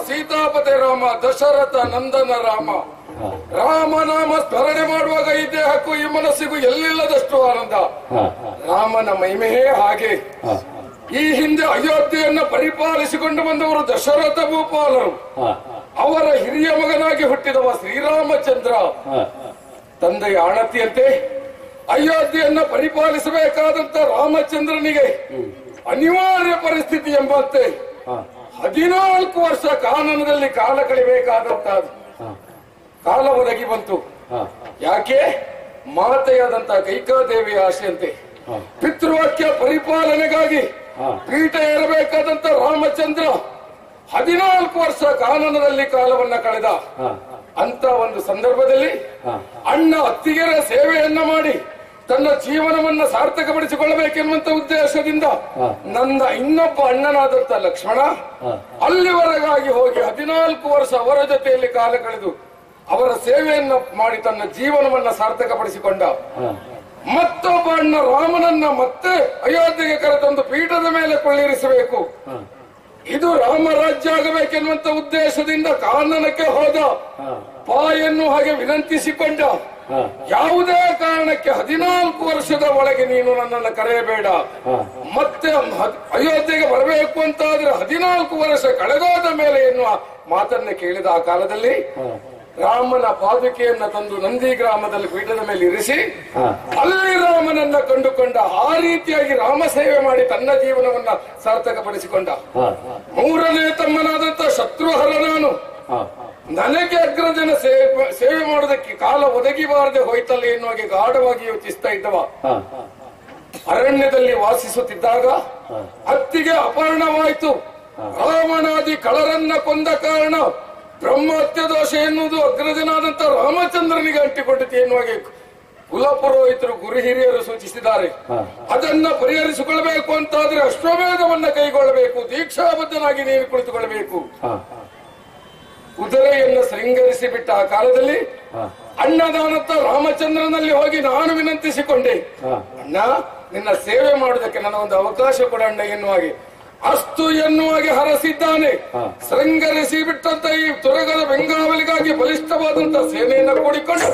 ಸೀತಾಪತಿ ರಾಮ ದಶರಥ ನಂದನ ರಾಮ ರಾಮನಾಮ ಸ್ಮರಣೆ ಮಾಡುವಾಗ ಈ ದೇಹಕ್ಕೂ ಈ ಮನಸ್ಸಿಗೂ ಎಲ್ಲಿಲ್ಲದಷ್ಟು ಆನಂದ. ರಾಮನ ಮಹಿಮೆಯೇ ಹಾಗೆ. ಈ ಹಿಂದೆ ಅಯೋಧ್ಯೆಯನ್ನ ಪರಿಪಾಲಿಸಿಕೊಂಡು ಬಂದವರು ದಶರಥ ಭೂಪಾಲರು. ಅವರ ಹಿರಿಯ ಮಗನಾಗಿ ಹುಟ್ಟಿದವ ಶ್ರೀರಾಮಚಂದ್ರ ತಂದೆಯ ಆಣತಿಯಂತೆ ಅಯೋಧ್ಯೆಯನ್ನ ಪರಿಪಾಲಿಸಬೇಕಾದಂತ ರಾಮಚಂದ್ರನಿಗೆ ಅನಿವಾರ್ಯ ಪರಿಸ್ಥಿತಿ ಎಂಬಂತೆ 14 ವರ್ಷ ಕಾನನದಲ್ಲಿ ಕಾಲ ಕಳಿಬೇಕಾದಂತ ಕಾಲ ಒದಗಿ ಬಂತು. ಯಾಕೆ? ಮಾತೆಯಾದಂತಹ ಕೈಕಾದೇವಿಯ ಆಶೆಯಂತೆ ಪಿತೃವಾಕ್ಯ ಪರಿಪಾಲನೆಗಾಗಿ ಪೀಠ ಏರಬೇಕಾದಂತ ರಾಮಚಂದ್ರ 14 ವರ್ಷ ಕಾನನದಲ್ಲಿ ಕಾಲವನ್ನ ಕಳೆದ. ಅಂತ ಒಂದು ಸಂದರ್ಭದಲ್ಲಿ ಅಣ್ಣ ಅತ್ತಿಗೆರ ಸೇವೆಯನ್ನ ಮಾಡಿ ತನ್ನ ಜೀವನವನ್ನ ಸಾರ್ಥಕಪಡಿಸಿಕೊಳ್ಳಬೇಕೆನ್ನುವಂತ ಉದ್ದೇಶದಿಂದ ನನ್ನ ಇನ್ನೊಬ್ಬ ಅಣ್ಣನಾದಂತ ಲಕ್ಷ್ಮಣ ಅಲ್ಲಿವರೆಗಾಗಿ ಹೋಗಿ 14 ವರ್ಷ ಅವರ ಜೊತೆಯಲ್ಲಿ ಕಾಲ ಕಳೆದು ಅವರ ಸೇವೆಯನ್ನ ಮಾಡಿ ತನ್ನ ಜೀವನವನ್ನ ಸಾರ್ಥಕಪಡಿಸಿಕೊಂಡ. ಮತ್ತೊಬ್ಬ ಅಣ್ಣ ರಾಮನನ್ನ ಮತ್ತೆ ಅಯೋಧ್ಯೆಗೆ ಕರೆತಂದು ಪೀಠದ ಮೇಲೆ ಕೊಳ್ಳಿರಿಸಬೇಕು, ಇದು ರಾಮರಾಜ್ಯ ಆಗಬೇಕೆನ್ನುವಂತ ಉದ್ದೇಶದಿಂದ ಕಾನನಕ್ಕೆ ಹೋದ. ಪಾಯನ್ನು ಹಾಗೆ ವಿನಂತಿಸಿಕೊಂಡ. ಯಾವುದೇ ಕಾರಣಕ್ಕೆ 14 ವರ್ಷದ ಒಳಗೆ ನೀನು ನನ್ನನ್ನು ಕರೆಯಬೇಡ, ಮತ್ತೆ ಅಯೋಧ್ಯೆಗೆ ಬರಬೇಕು ಅಂತಾದ್ರೆ 14 ವರ್ಷ ಕಳೆದೋದ ಮೇಲೆ ಎನ್ನುವ ಮಾತನ್ನ ಕೇಳಿದ ಆ ಕಾಲದಲ್ಲಿ ರಾಮನ ಪಾದುಕೆಯನ್ನ ತಂದು ನಂದಿ ಗ್ರಾಮದಲ್ಲಿ ಪೀಠದ ಮೇಲೆ ಇರಿಸಿ ಅಲ್ಲಿ ರಾಮನನ್ನ ಕಂಡುಕೊಂಡ. ಆ ರೀತಿಯಾಗಿ ರಾಮ ಸೇವೆ ಮಾಡಿ ತನ್ನ ಜೀವನವನ್ನ ಸಾರ್ಥಕಪಡಿಸಿಕೊಂಡ. ಮೂರನೇ ತಮ್ಮನಾದಂತ ಶತ್ರುಹರ ನಾನು ನನಗೆ ಅಗ್ರಜನ ಸೇವೆ ಮಾಡೋದಕ್ಕೆ ಕಾಲ ಒದಗಿಬಾರದೆ ಹೋಯ್ತಲ್ಲ ಎನ್ನುವಾಗೆ ಗಾಢವಾಗಿ ಯೋಚಿಸ್ತಾ ಇದ್ದವ. ಅರಣ್ಯದಲ್ಲಿ ವಾಸಿಸುತ್ತಿದ್ದಾಗ ಅತ್ತಿಗೆ ಅಪಹರಣವಾಯಿತು. ರಾವಣಾದಿ ಕಳರನ್ನ ಕೊಂದ ಕಾರಣ ಬ್ರಹ್ಮಹತ್ಯ ದೋಷ ಎನ್ನುವುದು ಅಗ್ರಜನಾದಂತ ರಾಮಚಂದ್ರನಿಗೆ ಅಂಟಿಕೊಂಡಿತು ಎನ್ನುವಾಗೆ ಕುಲಪುರೋಹಿತರು ಗುರು ಹಿರಿಯರು ಸೂಚಿಸಿದ್ದಾರೆ. ಅದನ್ನ ಪರಿಹರಿಸಿಕೊಳ್ಳಬೇಕು ಅಂತಾದ್ರೆ ಅಶ್ವಮೇಧವನ್ನ ಕೈಗೊಳ್ಳಬೇಕು, ದೀಕ್ಷಾಬದ್ಧನಾಗಿ ನೀನು ಕುಳಿತುಕೊಳ್ಳಬೇಕು. ಕುದುರೆಯನ್ನು ಶೃಂಗರಿಸಿ ಬಿಟ್ಟ ಆ ಕಾಲದಲ್ಲಿ ಅಣ್ಣದಾನತ್ತ ರಾಮಚಂದ್ರನಲ್ಲಿ ಹೋಗಿ ನಾನು ವಿನಂತಿಸಿಕೊಂಡೆ, ಅಣ್ಣ ನಿನ್ನ ಸೇವೆ ಮಾಡುವುದಕ್ಕೆ ನನ್ನ ಒಂದು ಅವಕಾಶ ಕೊಡ ಅಣ್ಣ ಎನ್ನುವಾಗೆ. ಅಸ್ತು ಎನ್ನುವಾಗೆ ಹರಸಿದ್ದಾನೆ. ಶೃಂಗರಿಸಿ ಬಿಟ್ಟಂತ ಈ ತುರಗದ ಬೆಂಗಾವಲಿಗಾಗಿ ಬಲಿಷ್ಠವಾದಂತ ಸೇನೆಯನ್ನ ಕೂಡಿಕೊಂಡು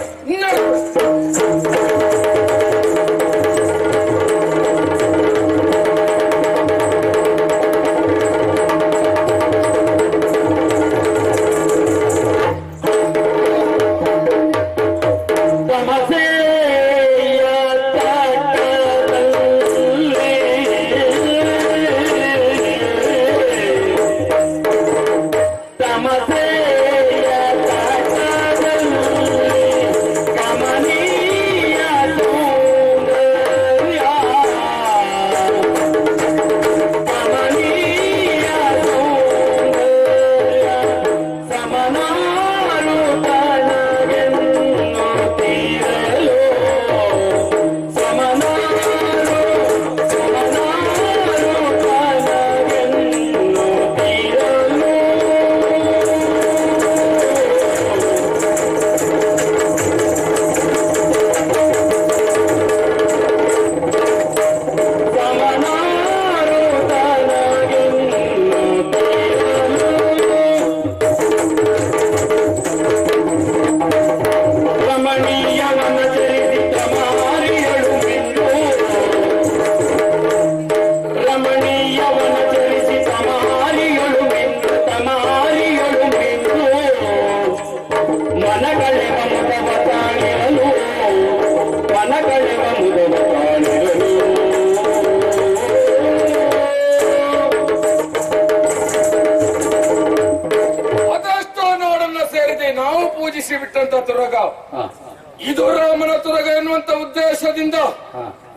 ಇದು ರಾಮನ ತುರಗ ಎನ್ನುವಂತ ಉದ್ದೇಶದಿಂದ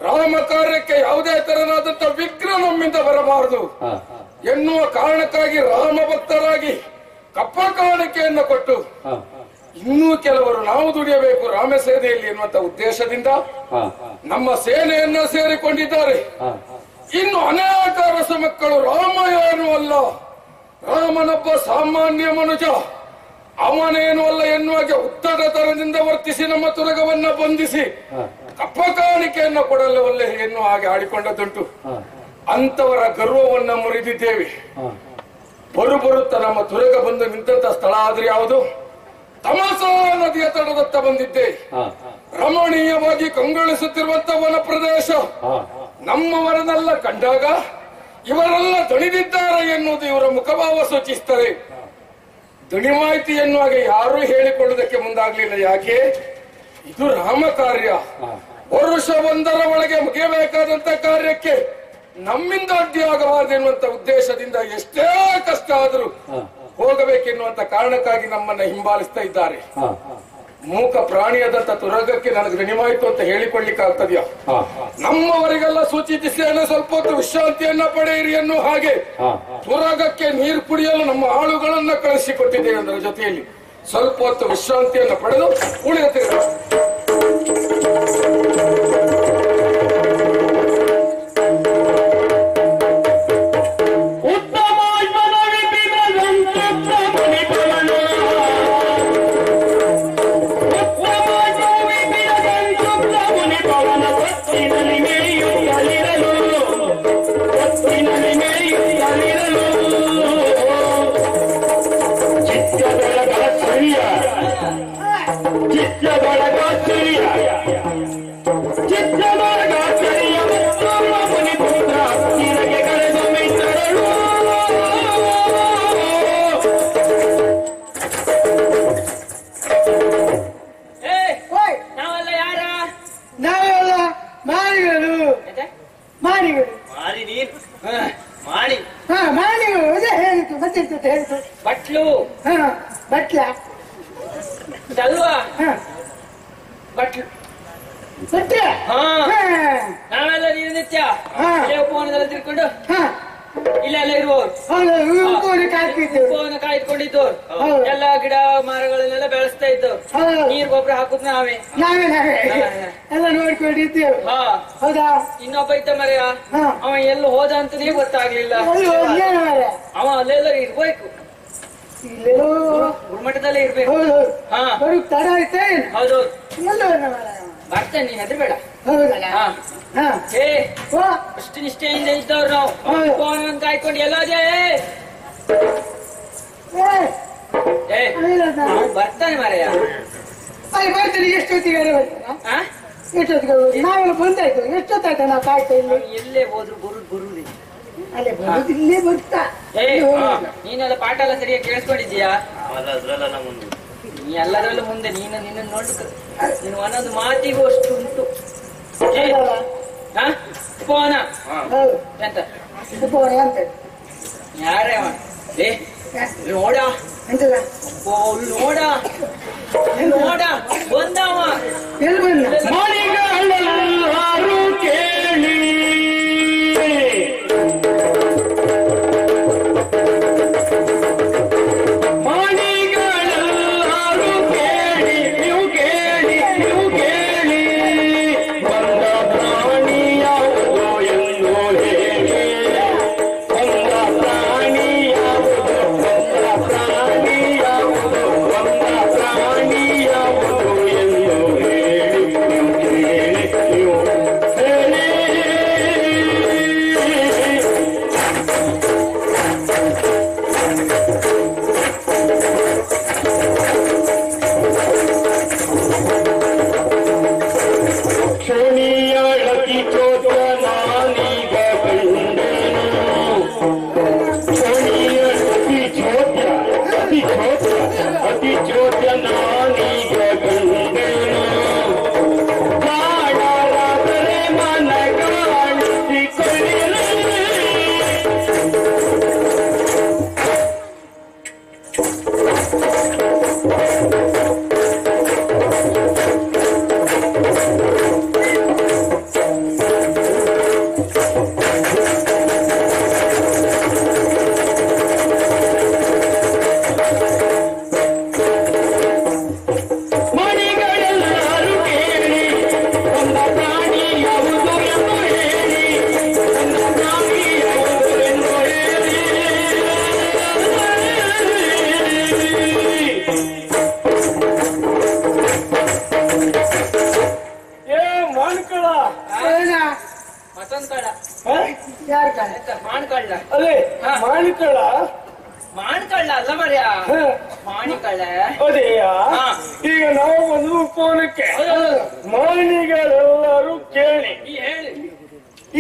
ರಾಮ ಕಾರ್ಯಕ್ಕೆ ಯಾವುದೇ ತರನಾದಂತ ವಿಘ್ನ ನಮ್ಮಿಂದ ಬರಬಾರದು ಎನ್ನುವ ಕಾರಣಕ್ಕಾಗಿ ರಾಮ ಭಕ್ತರಾಗಿ ಕಪ್ಪ ಕಾಣಿಕೆಯನ್ನು ಕೊಟ್ಟು ಇನ್ನೂ ಕೆಲವರು ನಾವು ದುಡಿಯಬೇಕು ರಾಮ ಸೇನೆಯಲ್ಲಿ ಎನ್ನುವಂತ ಉದ್ದೇಶದಿಂದ ನಮ್ಮ ಸೇನೆಯನ್ನ ಸೇರಿಕೊಂಡಿದ್ದಾರೆ. ಇನ್ನು ಅನೇಕ ರಸ ಮಕ್ಕಳು ರಾಮ ಏನು ಅಲ್ಲ, ರಾಮನೊಬ್ಬ ಸಾಮಾನ್ಯ ಮನುಜ, ಅವನೇನು ಅಲ್ಲ ಎನ್ನುವಾಗೆ ಉತ್ತಟತನದಿಂದ ವರ್ತಿಸಿ ನಮ್ಮ ತುರಗವನ್ನ ಬಂಧಿಸಿ ಕಪ್ಪ ಕಾಣಿಕೆಯನ್ನ ಕೊಡಲವಲ್ಲ ಎನ್ನುವ ಹಾಗೆ ಆಡಿಕೊಂಡದ್ದುಂಟು. ಅಂತವರ ಗರ್ವವನ್ನ ಮುರಿದಿದ್ದೇವೆ. ಬರುತ್ತ ನಮ್ಮ ತುರಗ ಬಂದು ನಿಂತ ಸ್ಥಳ ಆದ್ರೆ ಯಾವುದು? ತಮಸಾ ನದಿಯ ತಟದತ್ತ ಬಂದಿದ್ದೆ. ರಮಣೀಯವಾಗಿ ಕಂಗೊಳಿಸುತ್ತಿರುವಂತ ವನ ಪ್ರದೇಶ. ನಮ್ಮವರನ್ನೆಲ್ಲ ಕಂಡಾಗ ಇವರೆಲ್ಲ ದಣಿದಿದ್ದಾರೆ ಎನ್ನುವುದು ಇವರ ಮುಖಭಾವ ಸೂಚಿಸುತ್ತದೆ. ದಣಿವಾಯ್ತು ಎನ್ನುವಾಗ ಯಾರೂ ಹೇಳಿಕೊಳ್ಳುವುದಕ್ಕೆ ಮುಂದಾಗ್ಲಿಲ್ಲ. ಯಾಕೆ? ಇದು ರಾಮ ಕಾರ್ಯ. ವರ್ಷ1ರ ಒಳಗೆ ಮುಗಿಯಬೇಕಾದಂತ ಕಾರ್ಯಕ್ಕೆ ನಮ್ಮಿಂದ ಅಡ್ಡಿಯಾಗಬಾರದು ಎನ್ನುವಂತ ಉದ್ದೇಶದಿಂದ ಎಷ್ಟೇ ಕಷ್ಟ ಆದರೂ ಹೋಗಬೇಕೆನ್ನುವಂತ ಕಾರಣಕ್ಕಾಗಿ ನಮ್ಮನ್ನ ಹಿಂಬಾಲಿಸ್ತಾ ಇದ್ದಾರೆ. ಮೂಕ ಪ್ರಾಣಿಯಾದಂತ ತುರಗಕ್ಕೆ ನನಗೆ ದಣಿವಾಯ್ತು ಅಂತ ಹೇಳಿಕೊಳ್ಳಿಕ್ಕೆ ಆಗ್ತದ್ಯಾ? ನಮ್ಮವರಿಗೆಲ್ಲ ಸೂಚಿಸಿದ್ದೇನೆ, ಸ್ವಲ್ಪ ಹೊತ್ತು ವಿಶ್ರಾಂತಿಯನ್ನ ಪಡೆಯಿರಿ ಎನ್ನುವ ಹಾಗೆ ತುರಗಕ್ಕೆ ನೀರು ಕುಡಿಯಲು ನಮ್ಮ ಆಳುಗಳನ್ನ ಕಳಿಸಿಕೊಟ್ಟಿದ್ದೇವೆ. ಅದರ ಜೊತೆಯಲ್ಲಿ ಸ್ವಲ್ಪ ಹೊತ್ತು ವಿಶ್ರಾಂತಿಯನ್ನು ಪಡೆದು ಉಳಿಯುತ್ತೇವೆ. ಬಟ್ಲು ಬಟ್ಲ ಅಲ್ವಾ ಬಟ್ಲು ಬಟ್ಲ ನಾವೆಲ್ಲ ನೀರು ನಿತ್ಯ ಉಪವನದಲ್ಲಿ ತಿರ್ಕೊಂಡು ಇಲ್ಲೆಲ್ಲ ಇರುವವರು ಉಪವನ ಕಾಯ್ದುಕೊಂಡಿದ್ದವ್ರು ಎಲ್ಲ ಗಿಡ ಮರಗಳನ್ನೆಲ್ಲ ಬೆಳೆಸ್ತಾ ಇದ್ದವ್ರು ನೀರ್ ಗೊಬ್ಬರ ಹಾಕುದ್ ನಾವೇ ಎಲ್ಲ ನೋಡ್ಕೊಂಡಿದ್ದೇವೆ. ಹೌದಾ? ಇನ್ನೊಬ್ಬ ಇದ್ದ ಮರೆಯ ಅವ ಎಲ್ಲ ಹೋದ ಅಂತಾನೇ ಗೊತ್ತಾಗ್ಲಿಲ್ಲ. ಅವ ಅಲ್ಲೆಲ್ಲ ಇರ್ಬೇಕು, ಗುರುಮಠದಲ್ಲೇ ಇರ್ಬೇಕು. ತಡ ಆಯ್ತಾ? ಹೌದೌದು, ಬರ್ತೇನೆ, ನೀನ್ ಹೆದರ್ಬೇಡ. ಅಷ್ಟು ನಿಷ್ಠೆಯಿಂದ ಇದ್ದವ್ರು ನಾವು. ಫೋನ್ ಕಾಯ್ಕೊಂಡು ಎಲ್ಲೋದೆ? ಬರ್ತಾನೆ ಮಾರಯ್ಯ. ಬರ್ತಾನೆ. ಎಷ್ಟೊತ್ತಿಗೆ ಎಷ್ಟೊತ್ತಿಗೆ ನಾವೆಲ್ಲ ಬಂದಾಯ್ತು. ಎಷ್ಟೊತ್ತಾಯ್ತು ನಾವು ಕಾಯ್ತಾ ಇಲ್ಲ. ಎಲ್ಲೇ ಹೋದ್ರು ಬರುದು ಅಲ್ಲೇ ಬರುದು, ಇಲ್ಲೇ ಬರ್ತಾ. ನೀನೆಲ್ಲ ಪಾಠ ಎಲ್ಲ ಸರಿಯಾಗಿ ಕೇಳಿಸ್ಕೊಂಡಿದ್ದೀಯಾ? ನೀ ಎಲ್ಲದರಲ್ಲೂ ಮುಂದೆ. ನಿನ್ನ ನೋಡ್ಕ ನೀನು ಒಂದೊಂದು ಮಾತಿಗೂ ಅಷ್ಟು ಉಂಟು. ಉಪವನ ಎಂತ ಯಾರೇ ನೋಡ ನೋಡ ನೋಡ ಬಂದವ ಎಲ್ಲಿ ಬಂದ? ಕೇಳಿ ಮಾಣಿಕಳ್ಳ ಅಲ್ಲ ಮರ್ಯ, ಮಾಣಿಕಳ್ಳ. ಈಗ ನಾವು ಒಂದು ಉಪವನಕ್ಕೆ ಮಾಣಿಗಳೆಲ್ಲರೂ ಕೇಳಿ ಹೇಳಿ.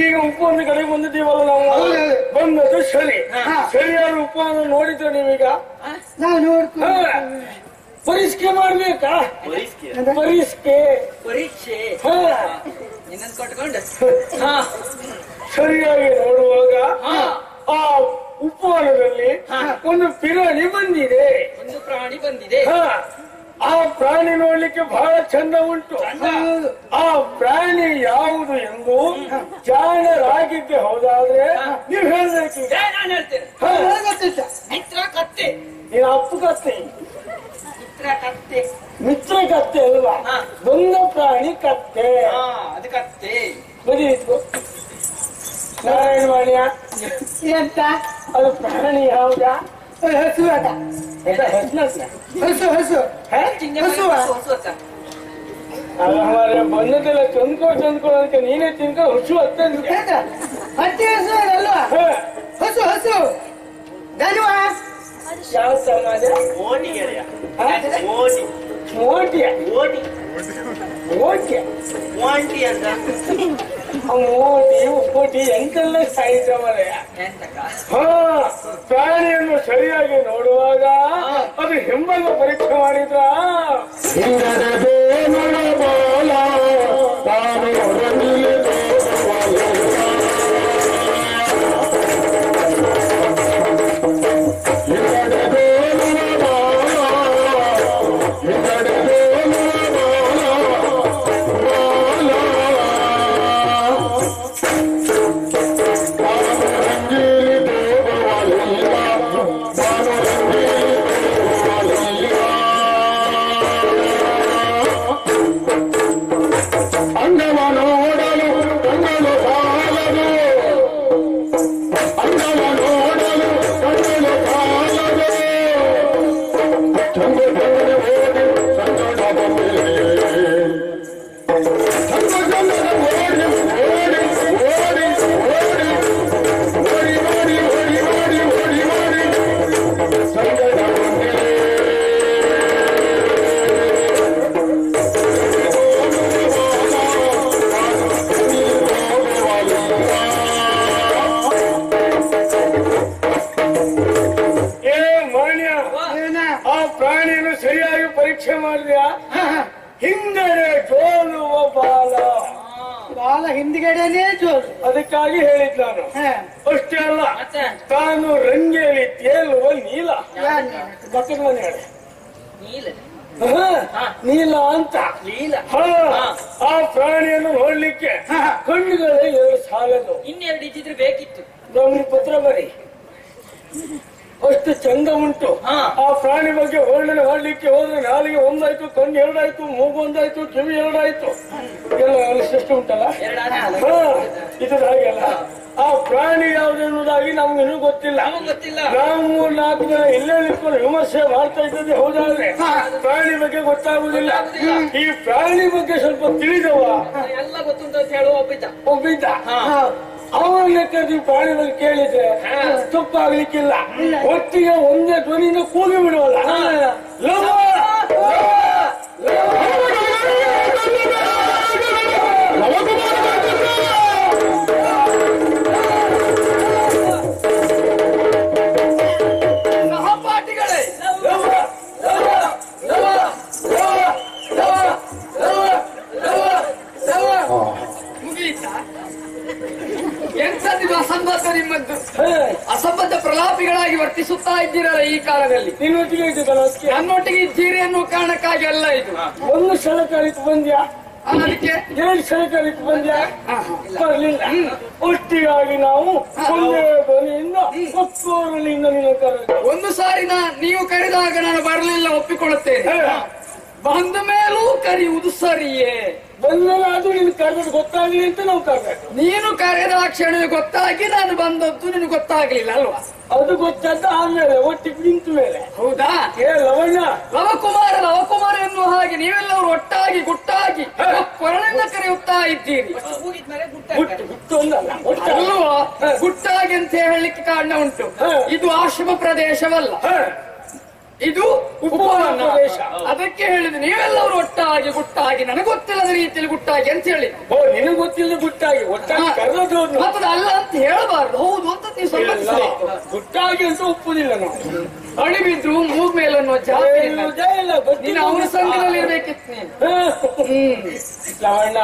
ಈಗ ಉಪವನ ಕಡೆ ಬಂದಿದ್ದೀವಲ್ಲ ನಾವು. ಬಂದದ್ದು ಸರಿ. ಸರಿಯಾದ ಉಪವನ ನೋಡಿದ್ರೆ ನೀವೀಗ ಪರೀಕ್ಷೆ ಮಾಡ್ಬೇಕಾ? ಪರೀಕ್ಷೆ ಇನ್ನೊಂದು ಕೊಟ್ಕೊಂಡು ಸರಿಯಾಗಿ ನೋಡುವಾಗ ಆ ಉಪವನದಲ್ಲಿ ಒಂದು ಪ್ರಾಣಿ ಬಂದಿದೆ. ಒಂದು ಪ್ರಾಣಿ ಬಂದಿದೆ. ಆ ಪ್ರಾಣಿ ನೋಡ್ಲಿಕ್ಕೆ ಬಹಳ ಚಂದ ಉಂಟು. ಆ ಪ್ರಾಣಿ ಯಾವುದು ಎಂದು ಜಾಣರಾಗಿದ್ದೆ ಹೌದಾದ್ರೆ ನೀವು ಹೇಳ್ಬೇಕು. ನಾನು ಹೇಳ್ತೇನೆ. ಮಿತ್ರ ಕತ್ತೆ. ನೀನು ಅಪ್ಪು ಕತ್ತೆ. ಮಿತ್ರ ಕತ್ತೆ. ಮಿತ್ರ ಕತ್ತೆ ಅಲ್ವಾ? ಬಂದ ಪ್ರಾಣಿ ಕತ್ತೆ. ಅದು ಕತ್ತೆ. ಬದಿತ್ತು ನಾರಾಯಣ ಮಾನ್ಯ ಎಂತ ಅದು ಪ್ರಾಣಿ ಯಾವ್ದಾ? ಹಸು ಅದ. ಹಸು ಹಸು ಬಂದದೆಲ್ಲ ಚಂದ್ಕೊ ಅಂತ ನೀನೇ ತಿನ್ಕೊ ಹುಚ್ಚು ಹತ್ತಿ ಹಸು ಅಲ್ವಾ? ಹಸು ಹಸು ಧನ್ವ ಯಾವ ಸಮಾಜ? ಮೋಟಿ ಅಂತ ಮೋಟಿ ಎಂತೆಲ್ಲ ಸಾಹಿತ್ಯ ಮರೆಯ. ಪ್ರಾಣಿಯನ್ನು ಸರಿಯಾಗಿ ನೋಡುವಾಗ ಅದು ಹಿಂಬಲ ಪರೀಕ್ಷೆ ಮಾಡಿದ್ರ ಹಿಂದ್ಗಡೆನೇ ಜೋರು. ಅದಕ್ಕಾಗಿ ಹೇಳಿದ್ ನಾನು. ಅಷ್ಟೇ ಅಲ್ಲ, ತಾನು ರಂಗೇಲಿ ತೇಲುವ ನೀಲ ಮಕ್ಕಳ ಮನೆ ಹೇಳಿ ನೀಲ ಅಂತ. ಆ ಪ್ರಾಣಿಯನ್ನು ನೋಡ್ಲಿಕ್ಕೆ ಕಣ್ಣುಗಳೇ ಎರಡು ಸಾಲದು, ಇನ್ನೆರಡು ಇದ್ದಿದ್ರೆ ಬೇಕಿತ್ತು. ನಮ್ಗೆ ಪತ್ರ ಬರಿ, ಅಷ್ಟು ಚಂದ ಉಂಟು. ಆ ಪ್ರಾಣಿ ಬಗ್ಗೆ ವರ್ಣನೆ ಮಾಡ್ಲಿಕ್ಕೆ ಹೋದ್ರೆ ನಾಲಿಗೆ ಒಂದಾಯ್ತು, ಕಣ್ಣು ಎರಡಾಯ್ತು, ಮೂಗು ಒಂದಾಯ್ತು, ಕಿವಿ ಎರಡಾಯ್ತು, ಎಲ್ಲ ಎಷ್ಟು ಉಂಟಲ್ಲ. ಇದು ಹಾಗೆಲ್ಲ ಆ ಪ್ರಾಣಿ ಯಾವ್ದು ಎನ್ನುವುದಾಗಿ ನಮ್ಗಿನ್ನೂ ಗೊತ್ತಿಲ್ಲ. ನಾವು 4 ಜನ ಎಲ್ಲೇ ನಿಂತ್ಕೊಂಡು ವಿಮರ್ಶೆ ಮಾಡ್ತಾ ಇದ್ದದ್ದು ಹೌದಾದ್ರೆ ಪ್ರಾಣಿ ಬಗ್ಗೆ ಗೊತ್ತಾಗುದಿಲ್ಲ. ಈ ಪ್ರಾಣಿ ಬಗ್ಗೆ ಸ್ವಲ್ಪ ತಿಳಿದವ ಎಲ್ಲ ಗೊತ್ತುಂಟು ಅಂತ ಹೇಳುವ ಒಬ್ಬಿದ್ದ ಅವನ ನೀವು ಪ್ರಾಣಿ ಬಗ್ಗೆ ಕೇಳಿದ್ರೆ ತಪ್ಪಾಗ್ಲಿಕ್ಕಿಲ್ಲ. ಒಟ್ಟಿಗೆ ಒಂದೇ ಧ್ವನಿಯಿಂದ ಕೂಗಿ ಬಿಡುವಲ್ಲ. ಸಹಪಾಠಿಗಳೇ, ಮುಗಿಯಿತಾ? ಎಂಥದ್ದು ಅಸಂಬದ್ಧ ನಿಮ್ಮದ್ದು? ಅಸಂಬದ್ಧ ಪ್ರಲಾಪಿಗಳಾಗಿ ವರ್ತಿಸುತ್ತಾ ಇದ್ದೀರಲ್ಲ ಈ ಕಾಲದಲ್ಲಿ. ನಿನ್ನೊಟ್ಟಿಗೆ ಇದ್ದಲ್ಲ, ನನ್ನೊಟ್ಟಿಗೆ ಇದ್ದೀರಿ ಅನ್ನೋ ಕಾರಣಕ್ಕಾಗಿ ಅಲ್ಲ ಇದು. ಒಂದು ಸಲ ಕಲಿತು ಬಂದ್ಯಾ? ಅದಕ್ಕೆ 2 ಸಲ ಕಲಿತು ಬಂದ್ಯಾ? ಬರಲಿಲ್ಲ. ಒಟ್ಟಿಗಾಗಿ ನಾವು ಒಂದೇ ಧ್ವನಿಯಿಂದ ಒಪ್ಪೋರಲಿಂದ ನಿನ್ನ ಕರೆದ. ಒಂದು ಸಾರಿ ನೀವು ಕರೆದಾಗ ನಾನು ಬರಲಿಲ್ಲ, ಒಪ್ಪಿಕೊಳ್ಳುತ್ತೇನೆ. ಬಂದ ಮೇಲೂ ಕರೆಯುವುದು ಸರಿಯೇ? ಬಂದಲಾದ್ರೂ ನೀನು ಕರೆದದ್ದು ಗೊತ್ತಾಗ್ಲಿ ಅಂತ ನಾವು ಕರೆದ. ನೀನು ಕರೆದ ಕ್ಷಣವೇ ಗೊತ್ತಾಗಿ ನಾನು ಬಂದದ್ದು ನಿನಗೆ ಗೊತ್ತಾಗ್ಲಿಲ್ಲ ಅಲ್ವಾ? ಅದು ಗೊತ್ತಾದ ಆಮೇಲೆ ಒಟ್ಟಿಗೆ ನಿಂತ ಮೇಲೆ. ಹೌದಾ? ಲವಣ್ಣ, ಲವಕುಮಾರ ಎನ್ನುವ ಹಾಗೆ ನೀವೆಲ್ಲರೂ ಒಟ್ಟಾಗಿ ಗುಟ್ಟಾಗಿ ಕೊರಳಿಂದ ಕರೆಯುತ್ತಾ ಇದ್ದೀರಿ. ಗುಟ್ಟು ಒಂದಲ್ಲ, ಅಲ್ವಾ? ಗುಟ್ಟಾಗಿ ಅಂತ ಹೇಳಲಿಕ್ಕೆ ಕಾರಣ ಉಂಟು. ಇದು ಆಶ್ರಮ ಪ್ರದೇಶವಲ್ಲ, ಇದು ಉಪವನ ಪ್ರದೇಶ. ಅದಕ್ಕೆ ಹೇಳಿದ್ರೆ ನೀವೆಲ್ಲರೂ ಒಟ್ಟಾಗಿ ಗುಟ್ಟಾಗಿ, ನನಗೆ ಗೊತ್ತಿಲ್ಲದ ರೀತಿಯಲ್ಲಿ ಗುಟ್ಟಾಗಿ ಅಂತ ಹೇಳಿ. ನಿನಗೆ ಗೊತ್ತಿಲ್ಲದ ಗುಟ್ಟಾಗಿ ಒಟ್ಟಾಗಿ ಕರೆದದ್ದು ಮತ್ತದ ಅಲ್ಲ ಅಂತ ಹೇಳಬಾರ್ದು. ಹೌದು ಅಂತ ನೀವು ಸ್ವಲ್ಪ ಗುಟ್ಟಾಗಿ ಅಂತ ಒಪ್ಪುದಿಲ್ಲ ನಾವು. ಅಳಿಬಿದ್ರು ಮೂಗ್ ಮೇಲೆ ಅನ್ನುವ ಜಾತಿ ನೀನು ಅವನ ಸಂಘದಲ್ಲಿ ಇರ್ಬೇಕಿತ್ತು ನೀನು. ಲವಣ್ಣ,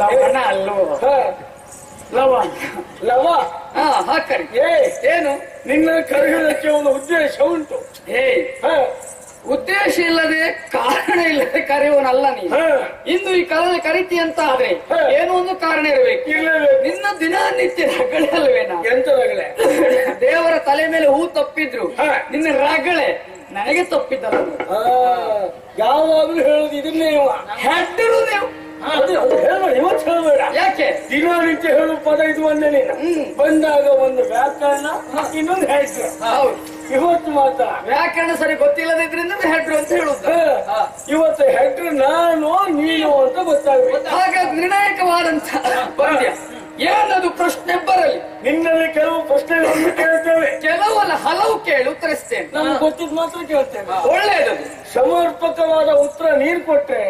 ಲವಣ ಅಲ್ಲೋ, ಲವ ಹಾಕರಿ. ಏನು ನಿನ್ನ ಕರೆಯುವುದಕ್ಕೆ ಒಂದು ಉದ್ದೇಶ ಉಂಟು. ಉದ್ದೇಶ ಇಲ್ಲದೆ ಕಾರಣ ಇಲ್ಲದೆ ಕರೆಯುವನಲ್ಲ ನೀನು. ಇಂದು ಈ ಕಾಲದಲ್ಲಿ ಕರಿತಿ ಅಂತ ಆದ್ರೆ ಏನೋ ಒಂದು ಕಾರಣ ಇರಬೇಕು. ನಿನ್ನ ದಿನನಿತ್ಯ ರಗಳೆ ಅಲ್ವೇನಾ? ಎಂತ ರಗಳೆ? ದೇವರ ತಲೆ ಮೇಲೆ ಹೂ ತಪ್ಪಿದ್ರು ನಿನ್ನ ರಗಳೆ ನನಗೆ ತಪ್ಪಿದ್ದಲ್ಲ. ಯಾವಾಗ್ಲೂ ಹೇಳುದು ಇದನ್ನೇ. ಹೆಡ್ಡರು ನೀವು ಹೇಳಬೇಡ, ಇವತ್ತು ಹೇಳಬೇಡ. ಯಾಕೆ? ದಿನನಿತ್ಯ ಹೇಳುವ ಪದ ಇದು ಒಂದೇ. ನೀನು ಬಂದಾಗ ಒಂದು ವ್ಯಾಕರಣ, ಇನ್ನೊಂದು ಹೆಡ್ರು. ಇವತ್ತು ಮಾತ್ರ ವ್ಯಾಕರಣ ಸರಿ ಗೊತ್ತಿಲ್ಲದಿದ್ರಿಂದ ಹೆಡ್ರು ಅಂತ ಹೇಳುದು. ಇವತ್ತು ಹೆಡ್ರು ನಾನು ನೀನು ಅಂತ ಗೊತ್ತಾಗ್ಬೇಕು. ಹಾಗಾಗಿ ನಿರ್ಣಾಯಕವಾದಂತ ಪದ್ಯ ಏನದು ಪ್ರಶ್ನೆ ಬರಲಿ. ನಿನ್ನಲ್ಲಿ ಕೆಲವು ಪ್ರಶ್ನೆಗಳನ್ನು ಕೇಳ್ತೇವೆ. ಕೆಲವಲ್ಲ, ಹಲವು ಕೇಳಿ ಉತ್ತರಿಸ್ತೇನೆ. ನಮ್ಗೆ ಗೊತ್ತಿದ್ ಮಾತ್ರ ಕೇಳ್ತೇವೆ. ಒಳ್ಳೇದದು. ಸಮರ್ಪಕವಾದ ಉತ್ತರ ನೀರು ಕೊಟ್ರೆ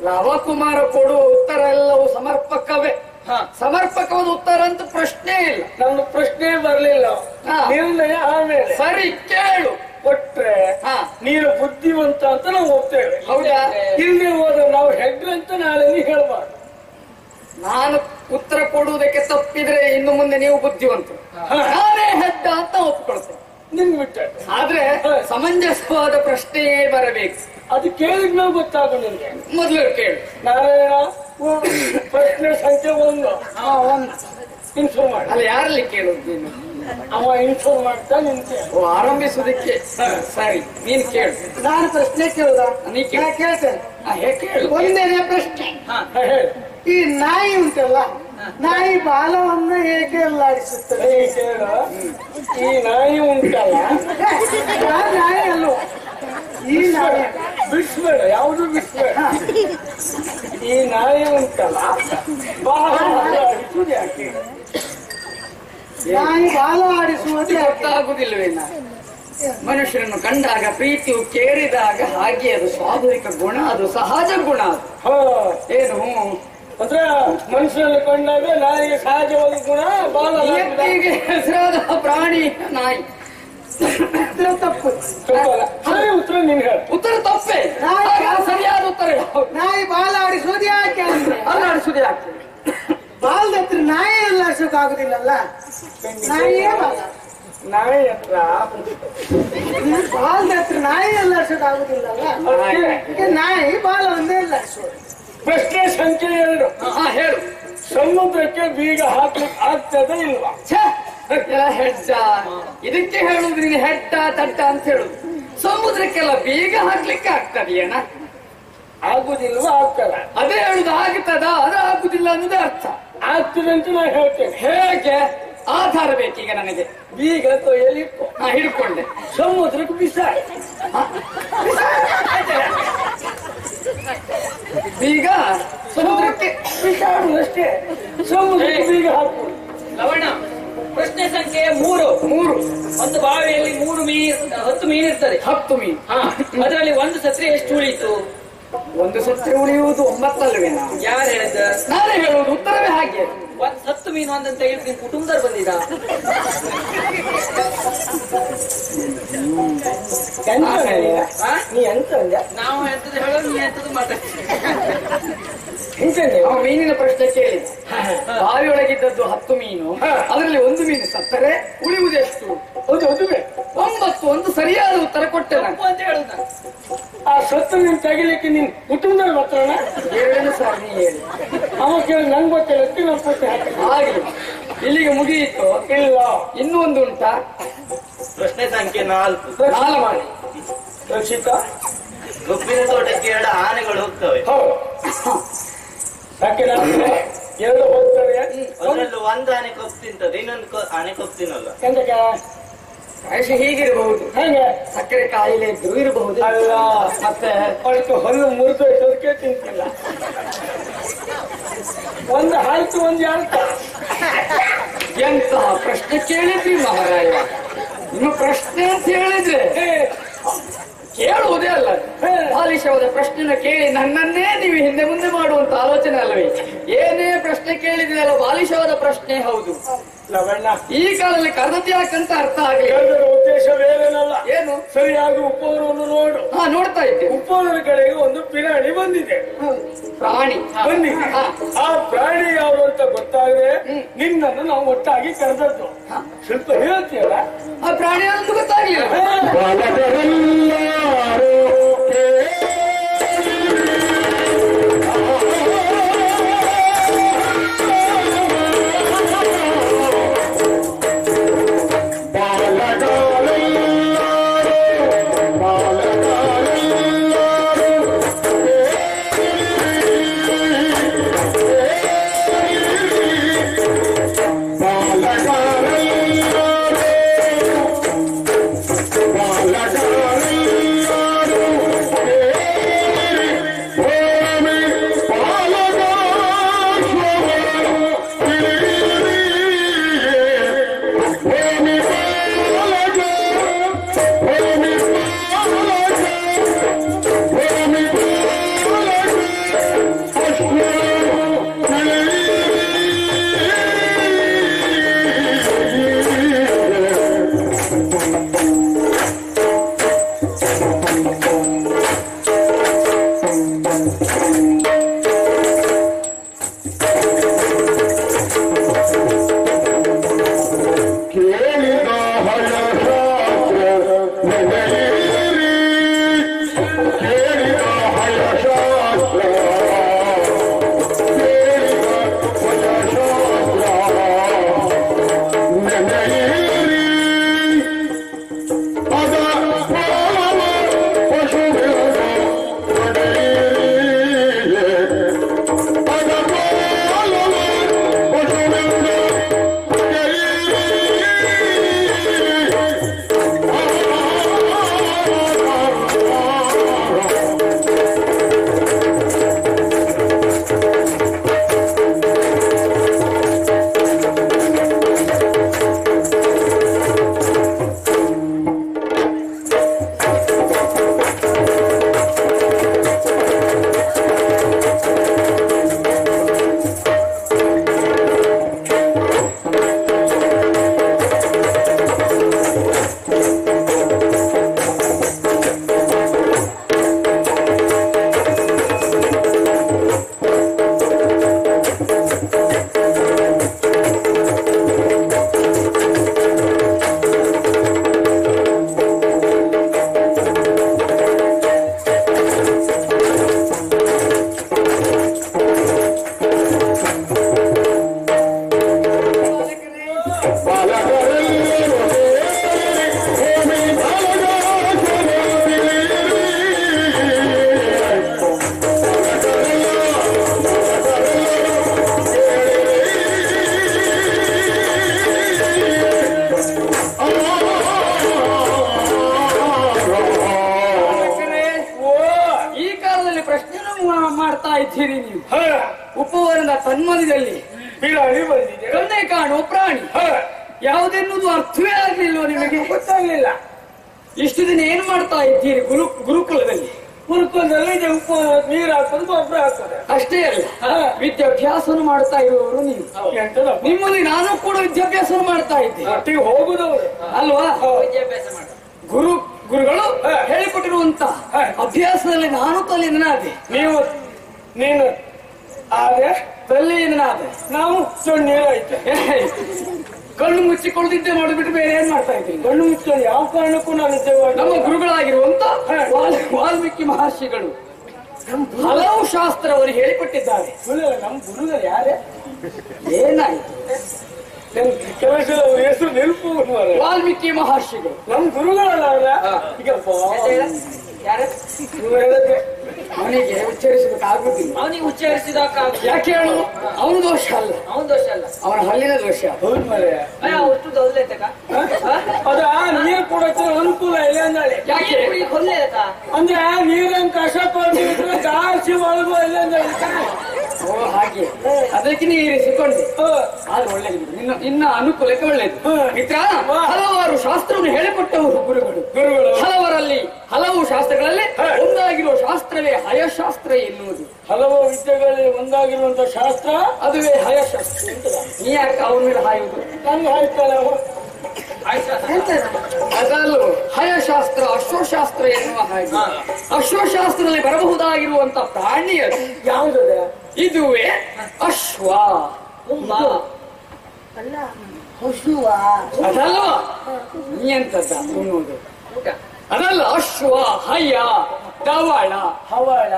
ಲವಕುಮಾರ ಕೊಡುವ ಉತ್ತರ ಎಲ್ಲವೂ ಸಮರ್ಪಕವೇ. ಸಮರ್ಪಕವಾದ ಉತ್ತರ ಅಂತ ಪ್ರಶ್ನೆ ಇಲ್ಲ. ನಮ್ಮ ಪ್ರಶ್ನೆ ಬರಲಿಲ್ಲ, ನಿರ್ಣಯ ಆಮೇಲೆ. ಸರಿ ಕೇಳು. ಕೊಟ್ರೆ ನೀನು ಬುದ್ಧಿವಂತ ಅಂತ ನಾವು ಒಪ್ತೇವೆ. ಹೌದಾ? ಇಲ್ಲಿ ಹೋದ ನಾವು ಹೆಡ್ರು ಅಂತ ನಾಳೆ ನೀ ಹೇಳ್ಬಾರ್ದು. ನಾನು ಉತ್ತರ ಕೊಡುವುದಕ್ಕೆ ತಪ್ಪಿದ್ರೆ ಇನ್ನು ಮುಂದೆ ನೀವು ಬುದ್ಧಿವಂತರು, ನಾನೇ ಹೆಡ್ಡ ಅಂತ ಒಪ್ಕೊಳ್ತೇನೆ. ನಿನ್ ಬಿಟ್ಟ. ಆದ್ರೆ ಸಮಂಜಸವಾದ ಪ್ರಶ್ನೆಯೇ ಬರಬೇಕು. ಅದು ಕೇಳಿದ್ ನಾವು ಗೊತ್ತಾಗ. ನಿನ್ಗೆ ಮೊದಲು ಕೇಳು. ನಾರಾಯಣ, ಪ್ರಶ್ನೆ ಸಂಖ್ಯೆ 1 ಇನ್ಫಾರ್ಮ್ ಮಾಡಿ. ಅಲ್ಲ, ಯಾರಲ್ಲಿ ಕೇಳುದು ನೀನು? ಅವ ಇನ್ಫಾರ್ಮ್ ಮಾಡ್ತಾ ನಿಂತೆ. ಓ, ಆರಂಭಿಸುವುದಕ್ಕೆ ಸರಿ. ನೀನ್ ಕೇಳು. ನಾನು ಪ್ರಶ್ನೆ ಕೇಳುದ? ನೀ ಕೇಳು. ನಾ ಕೇಳ್ತೇನೆ. ಹೇಗೆ ಕೇಳು. ಒಂದನೇ ಪ್ರಶ್ನೆ, ಹೇಳಿ. ಈ ನಾಯಿ ಉಂಟಲ್ಲ, ನಾಯಿ ಬಾಲವನ್ನ ಹೇಗೆ ಅಲ್ಲಾಡಿಸುತ್ತದೆ? ಕೇಳ, ಈ ನಾಯಿ ಉಂಟಲ್ಲ, ಆ ನಾಯಿ ಅಲ್ಲೋ, ಈ ನಾಯಿ ಬಿಡಿಸ್ಬೇಡ, ಯಾವುದು ಬಿಡಿಸ್ಬೇಡ. ಈ ನಾಯಿ ಉಂಟಲ್ಲ, ಬಹಳ ಅಡಿಸುದು ಯಾಕೆ? ನಾಯಿ ಬಾಲ ಆಡಿಸುವುದು ಯಾಕೆ? ಗೊತ್ತಾಗುದಿಲ್ವೇನ? ಮನುಷ್ಯರನ್ನು ಕಂಡಾಗ ಪ್ರೀತಿಯು ಕೇಳಿದಾಗ ಹಾಗೆ ಅದು ಸ್ವಾಭಾವಿಕ ಗುಣ, ಅದು ಸಹಜ ಗುಣ. ಅದು ಏನು ಅಂದ್ರೆ ಮನುಷ್ಯರಲ್ಲಿ ಕಂಡಾಗ ನಾಯಿಗೆ ಸಹಜವಾದ ಗುಣ, ಬಾಲ ನಿಯತ್ತಿಗೆ ಹೆಸರಾದ ಪ್ರಾಣಿ ನಾಯಿ. ಉತ್ತರ ತಪ್ಪು. ಸರಿ, ಉತ್ತರ ನೀನ್ ಹೇಳ. ಉತ್ತರ ತಪ್ಪೇ. ಸರಿಯಾದ ಉತ್ತರ ಯಾವುದು? ನಾಯಿ ಬಾಲ ಆಡಿಸುವುದು ಯಾಕೆ ಅಂದ್ರೆ, ಅಲ್ಲಾಡಿಸುವುದೇ ಆಗ್ತದೆ. ಬಾಲದ ಹತ್ರ ನಾಯಿ ಅಲ್ಲಾಡಿಸೋಕಾಗುದಿಲ್ಲಲ್ಲ, ನಾಯಿಯೇ ಬಾಲ. ನಾಯಿ ಹತ್ರ ಬಾಲದ ಹತ್ರ ನಾಯಿ ಅಲ್ಲಾಡಿಸೋಕಾಗುದಿಲ್ಲಲ್ಲ, ಅದಕ್ಕೆ ನಾಯಿ ಬಾಲವನ್ನೇ ಅಲ್ಲಾಡಿಸೋದು. ಪ್ರಶ್ನೆ ಸಂಖ್ಯೆ 2. ಹೇಳು. ಸಮುದ್ರಕ್ಕೆ ಬೀಗ ಹಾಕ್ಲಿಕ್ಕೆ ಆಗ್ತದೆ ಇಲ್ವಾ? ಛೆ, ಎಲ್ಲ ಹೆಡ್ಡ. ಇದಕ್ಕೆ ಹೇಳುದು ನೀನು ಹೆಡ್ಡ ತಡ್ಡ ಅಂತ ಹೇಳುದು. ಸಮುದ್ರಕ್ಕೆಲ್ಲ ಬೀಗ ಹಾಕ್ಲಿಕ್ಕೆ ಆಗ್ತದೆಯೇನ? ಆಗುದಿಲ್ವಾ? ಆಗ್ತದ. ಅದೇ ಹೇಳುದು. ಆಗ್ತದ, ಅದು ಆಗುದಿಲ್ಲ ಅನ್ನೋದೇ ಅರ್ಥ. ಆಗ್ತದೆ ಅಂತ ನಾನು ಹೇಳ್ತೇನೆ. ಹೇಗೆ? ಆಧಾರ ಬೇಕೀಗ ನನಗೆ. ಬೀಗ ಕೊಯ್ಯಲಿಟ್ಟು ಹಿಡ್ಕೊಂಡೆ. ಸಮುದ್ರಕ್ಕೆ ಬಿಸಾಡಿ. ಬೀಗ ಸಮುದ್ರಕ್ಕೆ ಬಿಸಾಡುದಷ್ಟೇ, ಸಮುದ್ರಕ್ಕೆ ಬೀಗ ಹಾಕುದು. ಲವಣ, ಪ್ರಶ್ನೆ ಸಂಖ್ಯೆ 3. ಒಂದು ಬಾವಿಯಲ್ಲಿ 10 ಮೀನು ಇರ್ತದೆ. 10 ಮೀನು. ಅದರಲ್ಲಿ ಒಂದು ಸತ್ರೆ ಎಷ್ಟು ಉಳಿತು? ಒಂದು ಸತ್ರೆ ಉಳಿಯುವುದು 9 ಅಲ್ವೇ? ಯಾರು ಹೇಳಿದ? ನಾನೇ ಹೇಳುವುದು. ಉತ್ತರವೇ ಹಾಗೆ. ಒಂದ್ 10 ಮೀನು ಅಂತ ಹೇಳಿ ನಿಮ್ ಕುಟುಂಬದವ್ರು ಬಂದಿದ? ನೀ ಎಂತ ಅಂದೆ? ನಾವು ಎಂತದ್ದು ಹೇಳೋದು, ನೀ ಎಂತದ್ದು ಮಾತಾಡ್ತೀವಿ. ಅವ ಮೀನಿನ ಪ್ರಶ್ನೆ ಕೇಳಿದ. ಬಾವಿಯೊಳಗಿದ್ದದ್ದು 10 ಮೀನು, ಅದರಲ್ಲಿ ಒಂದು ಮೀನು ಸತ್ತರೆ ಉಳಿಯುವುದೆಷ್ಟು? ಹೌದು, 9. ಒಂದು ಸರಿಯಾದ ಉತ್ತರ ಕೊಟ್ಟೆ ನಾನು. ತಪ್ಪು ಅಂತ ಹೇಳುದು ನಾನು. ಆ ಸತ್ತು ನೀನ್ ತೆಗಿಲಿಕ್ಕೆ ನಿನ್ ಕುಟುಂಬದವ್ರು ಬರ್ತಾನ? ಹೇಳೇನು ಸರ್, ನೀ ಹೇಳಿ. ಅವ ಕೇಳಿ ನಂಗೆ ಗೊತ್ತಿಲ್ಲ, ನಾವು ಪತ್ತೆ ಹಾಕಿ. ಹಾಗೆ ಇಲ್ಲಿಗೆ ಮುಗಿಯಿತು. ಇಲ್ಲ, ಇನ್ನೂ ಒಂದು ಉಂಟಾ? ಪ್ರಶ್ನೆ ಸಂಖ್ಯೆ 4. 4 ಮಾಡಿ. ರಕ್ಷಿತಾ, ಕಬ್ಬಿನ ತೋಟಕ್ಕೆ 2 ಆನೆಗಳು ಹೋಗ್ತವೆ. ಹೌದು. ಯಾಕೆ ನಾನು 2 ಹೋಗ್ತವೆ? ಅದರಲ್ಲೂ ಒಂದು ಆನೆ ಕಪ್ಪು ತಿಂತದೆ, ಇನ್ನೊಂದು ಆನೆ ಕಪ್ಪು ತಿನ್ನಲ್ಲ. ಎಂತಕ್ಕೆ? ಪ್ರಾಯಶಃ ಹೀಗಿರಬಹುದು. ಹೇಗೆ? ಸಕ್ಕರೆ ಕಾಯಿಲೆ ಇದ್ದು ಇರಬಹುದು. ಅಲ್ಲ, ಮತ್ತೆ ಅವಳಿಗೆ ಹೊಲ್ಲು ಮುರಿದೋಯ್ತದಕ್ಕೆ ತಿಂತಿಲ್ಲ. ಒಂದು ಆಯ್ತು, ಒಂದು ಯಾಳ್ತ. ಎಂತಹ ಪ್ರಶ್ನೆ ಕೇಳಿದ್ರಿ ಮಹಾರಾಯ? ನಿಮ್ಮ ಪ್ರಶ್ನೆ ಅಂತ ಹೇಳಿದ್ರೆ ಕೇಳುವುದೇ ಅಲ್ಲ. ಬಾಲಿಶವಾದ ಪ್ರಶ್ನೆನ ಕೇಳಿ ನನ್ನನ್ನೇ ನೀವು ಹಿಂದೆ ಮುಂದೆ ಮಾಡುವಂತ ಆಲೋಚನೆ ಅಲ್ಲವೇ? ಏನೇ ಪ್ರಶ್ನೆ ಕೇಳಿದ್ರೆ ಅಲ್ಲ, ಬಾಲಿಶವಾದ ಪ್ರಶ್ನೆ ಹೌದು. ಲವಣ್ಣ, ಈ ಕಾಲದಲ್ಲಿ ಕರೆದದ್ದು ಯಾಕಂತ ಅರ್ಥ ಆಗಲಿ. ಎಲ್ಲರ ಉದ್ದೇಶ ಬೇರೇನಲ್ಲ. ಏನು? ಸರಿಯಾಗಿ ಉಪವನವನ್ನು ನೋಡು. ನೋಡ್ತಾ ಇದ್ದೆ. ಉಪವನದ ಕಡೆಗೆ ಒಂದು ಪಿರಾಣಿ ಬಂದಿದೆ. ಪ್ರಾಣಿ ಬಂದಿದೆ. ಆ ಪ್ರಾಣಿ ಯಾವುದು ಅಂತ ಗೊತ್ತಾದ್ರೆ ನಿನ್ನನ್ನು ನಾವು ಒಟ್ಟಾಗಿ ಕರೆದದ್ದು. ಸ್ವಲ್ಪ ಹೇಳ್ತೀಯಲ್ಲ? ಆ ಪ್ರಾಣಿ ಅಂತ ಗೊತ್ತಾಗ್ಲಿಲ್ಲ. ಇದ್ದೀರಿ ನೀವು. ಹ, ಉಪವನದ ತನ್ಮನದಲ್ಲಿ ಬಿರಾಣಿ ಬಂದಿದೆ. ಕಣ್ಣೆ ಕಾಣುವ ಪ್ರಾಣಿ ಹ, ಯಾವುದೆನ್ನುವುದು ಅರ್ಥವೇ ಆಗ್ಲಿಲ್ವ ನಿಮಗೆ? ಗೊತ್ತಾಗ್ಲಿಲ್ಲ. ಇಷ್ಟು ದಿನ ಏನು ಮಾಡ್ತಾ ಇದ್ದೀರಿ ಗುರುಕುಲದಲ್ಲಿ? ಗುರುಕುಲದಲ್ಲಿ ಉಪ್ಪು ನೀರು ಹಾಕೋದು ಗೊಬ್ಬರ ಹಾಕೋದು ಅಷ್ಟೇ ಅಲ್ಲ, ವಿದ್ಯಾಭ್ಯಾಸವನ್ನು ಮಾಡ್ತಾ ಇರುವವರು ನೀವು. ಎಂತದ ನಿಮ್ಮಲ್ಲಿ ನಾನು ಕೂಡ ವಿದ್ಯಾಭ್ಯಾಸ ಮಾಡ್ತಾ ಇದ್ದೆ ಒಟ್ಟಿಗೆ ಹೋಗುದವರು ಅಲ್ವಾ? ವಿದ್ಯಾಭ್ಯಾಸ ಮಾಡ ಗುರುಗಳು ಹೇಳಿಕೊಟ್ಟಿರುವಂತ ಅಭ್ಯಾಸದಲ್ಲಿ ನಾನು ತಲ್ಲೀನಾದೆ. ನೀನು ಆದ್ರೆ ತಲ್ಲೀನಾದೆ. ನಾವು ನೀರಾಯ್ತು. ಕಣ್ಣು ಮುಚ್ಚಿಕೊಳ್ಳದಿದ್ದೆ ಮಾಡಿಬಿಟ್ಟು ಬೇರೆ ಏನ್ ಮಾಡ್ತಾ ಇದ್ದೀನಿ? ಕಣ್ಣು ಮುಚ್ಕೊಂಡು ಯಾವ ಕಾರಣಕ್ಕೂ ನಾನು ನಮ್ಮ ಗುರುಗಳಾಗಿರುವಂತ ವಾಲ್ಮೀಕಿ ಮಹರ್ಷಿಗಳು ಹಲವು ಶಾಸ್ತ್ರ ಅವರು ಹೇಳಿಕೊಟ್ಟಿದ್ದಾರೆ. ನಮ್ಮ ಗುರುಗಳು ಯಾರೇ? ಏನಾಯ್ತು? ಕೆಲಸ ಅವ್ರ ಹೆಸರು ನೆನಪು ವಾಲ್ಮೀಕಿ ಮಹರ್ಷಿಗಳು ನಮ್ ಗುರುಗಳಲ್ಲ ಅವ್ರ. ಈಗ ಯಾರ ಅವನಿಗೆ ಉಚ್ಚರಿಸಬೇಕಾಗುದಿಲ್ಲ. ಅವನಿಗೆ ಉಚ್ಚರಿಸಿದಾಗ ಯಾಕೆ ಹೇಳು? ಅವನ ದೋಷ ಅಲ್ಲ, ಅವನ ದೋಷ ಅಲ್ಲ, ಅವನ ಹಲ್ಲಿನ ದೋಷ. ಹೌದು ಮರೆ. ಅಷ್ಟು ಗೌಲ್ಲೇತಕ ಅದ ನೀರ್ ಕೊಡಕ್ಕೆ ಅನುಕೂಲ ಇಲ್ಲ ಅಂದಾಳೆ. ಯಾಕೆ ಹೊಲ್ಲೇತ ಅಂದ್ರೆ ನೀರನ್ನು ಕಸ ಕೊಟ್ಟಿದ್ರೆ ಜಾಸ್ತಿ ಒಳಗು ಇಲ್ಲ ಅಂದಾಳೆ. ಓ ಹಾಗೆ, ಅದಕ್ಕೆ ನೀರಿಸಿಕೊಂಡೆ. ಆದ್ರೆ ಒಳ್ಳೆಯದು, ನಿನ್ನ ಅನುಕೂಲಕ್ಕೆ ಒಳ್ಳೆಯದು. ಮಿತ್ರ, ಹಲವಾರು ಶಾಸ್ತ್ರವನ್ನು ಹೇಳಿಕೊಟ್ಟವರು ಗುರುಗಳು. ಹಲವರಲ್ಲಿ ಹಲವು ಶಾಸ್ತ್ರಗಳಲ್ಲಿ ಒಂದಾಗಿರುವ ಶಾಸ್ತ್ರವೇ ಹಯಶಾಸ್ತ್ರ ಎನ್ನುವುದು. ಹಲವು ವಿದ್ಯೆಗಳಲ್ಲಿ ಒಂದಾಗಿರುವಂತ ಶಾಸ್ತ್ರ ಅದುವೇ ಹಯಶಾಸ್ತ್ರ. ನೀ ಯಾಕೆ ಅವನ ಮೇಲೆ ಹಾಯುವುದು? ನಂಗೆ ಹಾಯ್ತಾಳೆ. ಅದಲ್ಲೂ ಹಯಶಾಸ್ತ್ರ ಅಶ್ವಶಾಸ್ತ್ರ ಎನ್ನುವ ಹಾಗೆ. ಅಶ್ವಶಾಸ್ತ್ರದಲ್ಲಿ ಬರಬಹುದಾಗಿರುವಂತ ಪ್ರಾಣಿ ಯಾವುದದ? ಇದುವೇ ಅಶ್ವ. ಅಲ್ಲ ಹಸುವ ಅದಲ್ವಾ? ನೀ ಎಂತದ್ದ ಉಣ್ಣುವುದು? ಅದಲ್ಲ, ಅಶ್ವ, ಹಯ, ದವಳ, ಹವಳ,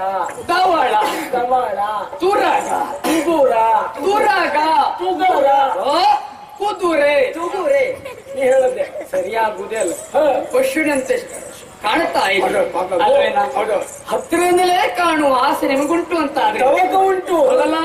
ದವಳ, ದವಳ, ತುರಗ, ತುಗುರ, ತುರಗ, ತುಗುರ, ಕುದುರೆ, ತುಗುರೆ. ನೀ ಹೇಳದೆ ಸರಿಯಾಗುವುದೇ ಅಲ್ಲ. ಪಶುವಿನಂತೆ ಕಾಣುತ್ತಾ ಇದೆ ಅಲ್ವೇನಾ? ಹತ್ತಿರದಿಂದಲೇ ಕಾಣುವ ಆಸೆ ನಿಮಗುಂಟು ಅಂತ ಆದ್ರೆ ತವಕ ಉಂಟು. ಹೌದಲ್ಲ?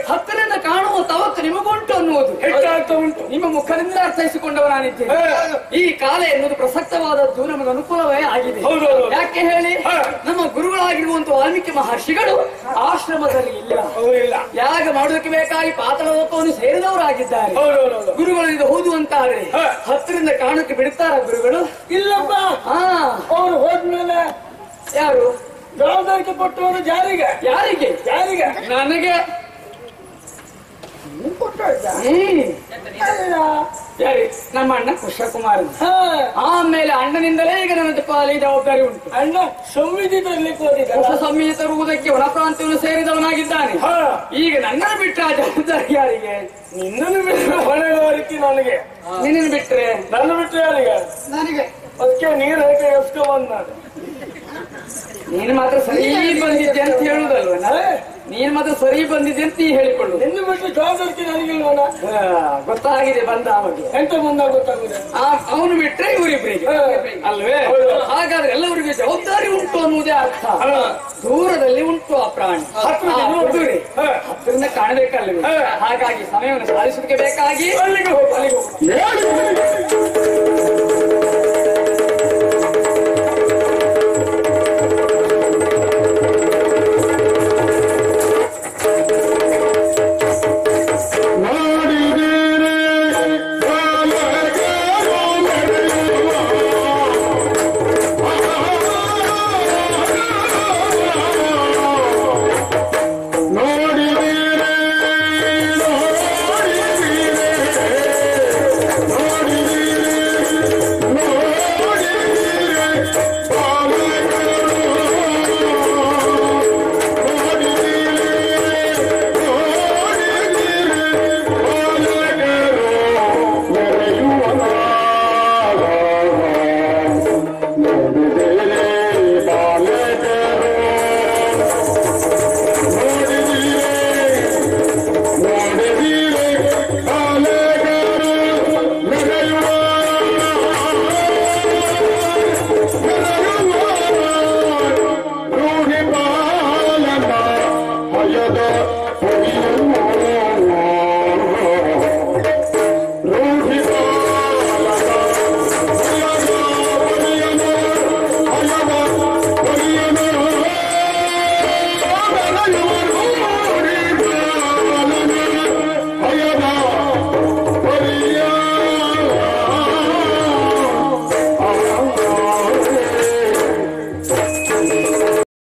ಹತ್ತಿರದಿಂದ ಕಾಣುವ ತವಕ ನಿಮಗುಂಟು ಅನ್ನುವುದು ಹೆಚ್ಚಾಗ್ತಾ ಉಂಟು. ನಿಮ್ಮ ಮುಖದಿಂದ ಅರ್ಥೈಸಿಕೊಂಡವ ನಾನಿದ್ದೇನೆ. ಈ ಕಾಲ ಎನ್ನುವುದು ಪ್ರಸಕ್ತವಾದದ್ದು ನಮಗೆ ಅನುಕೂಲವೇ ಆಗಿದೆ. ಯಾಕೆ ಹೇಳಿ? ನಮ್ಮ ಗುರುಗಳಾಗಿರುವಂತ ವಾಲ್ಮೀಕಿ ಮಹರ್ಷಿಗಳು ಆಶ್ರಮದಲ್ಲಿ ಇಲ್ಲ. ಯಾಗ ಮಾಡೋದಕ್ಕೆ ಬೇಕಾಗಿ ಪಾತಾಳ ಲೋಕವನ್ನು ಸೇರಿದವರಾಗಿದ್ದಾರೆ. ಗುರುಗಳಿಂದ ಹೌದು ಅಂತ ಆದ್ರೆ ಹತ್ತಿರದಿಂದ ಕಾಣಕ್ಕೆ ಬಿಡುತ್ತಾರ ಗುರುಗಳು? ಇಲ್ಲಪ್ಪ. ಅವ್ರು ಹೋದ್ಮೇಲೆ ಯಾರು ಜವಾಬ್ದಾರಿ ಕೊಟ್ಟವರು ಯಾರಿಗೆ? ಯಾರಿಗೆ? ಯಾರಿಗೆ? ನನಗೆ. ಯಾರಿ? ನಮ್ಮ ಅಣ್ಣ ಕೃಷ್ಣಕುಮಾರ್. ಆಮೇಲೆ ಅಣ್ಣನಿಂದಲೇ ಈಗ ನನ್ನ ಪಾಲಿ ಜವಾಬ್ದಾರಿ ಉಂಟು. ಅಣ್ಣ ಸಂವಿಧಿ ತರಲಿಕ್ಕೆ ಹೋಗಿದ್ದ. ಹೊಸ ಸಂವಿಧಿ ತರುವುದಕ್ಕೆ ಒಳಪ್ರಾಂತ್ಯವನ್ನು ಸೇರಿದವನಾಗಿದ್ದಾನೆ. ಈಗ ನನ್ನನ್ನು ಬಿಟ್ಟ ಆ ಜವಾಬ್ದಾರಿ ಯಾರಿಗೆ? ನಿನ್ನನ್ನು ಬಿಟ್ಟರೆ ಹೊಣೆಗಾರಿಕೆ ನನಗೆ. ನಿನ್ನನ್ನು ಬಿಟ್ರೆ? ನನ್ನ ಬಿಟ್ಟರೆ ಯಾರಿಗೆ? ನನಗೆ. ಅದಕ್ಕೆ ನೀರು ಹೇಗೆ ಎಸ್ಕೊಂಡ್ ನಾನು. ನೀನು ಮಾತ್ರ ಸರಿ ಬಂದಿದ್ದೆ ಅಂತ ಹೇಳುದಲ್ವ? ನೀನ್ ಮತ್ತೆ ಸರಿ ಬಂದಿದೆ ಅಂತ ನೀ ಹೇಳಿಕೊಳ್ಳು. ನಿನ್ನ ಬಿಟ್ಟು ಜವಾಬ್ದಾರಿ ನನಗಿಲ್ವಲ್ಲ. ಗೊತ್ತಾಗಿದೆ ಬಂದ ಅವನಿಗೆ. ಎಂತ ಬಂದಾಗ ಗೊತ್ತಾಗುದೆ. ಅವನು ಬಿಟ್ರೆ ಇವರಿಬ್ಬರಿಗೆ ಅಲ್ವೇ? ಹಾಗಾದ್ರೆ ಎಲ್ಲವರಿಗೂ ಜವಾಬ್ದಾರಿ ಉಂಟು ಅನ್ನುವುದೇ ಅರ್ಥ. ದೂರದಲ್ಲಿ ಉಂಟು ಆ ಪ್ರಾಣಿ, ಹತ್ತಿರದಿಂದ ಕಾಣಬೇಕಲ್ವೇ? ಹಾಗಾಗಿ ಸಮಯವನ್ನು ಸಾಧಿಸೋದಕ್ಕೆ ಬೇಕಾಗಿ ಅಲ್ಲಿಗೆ ಹೋಗು.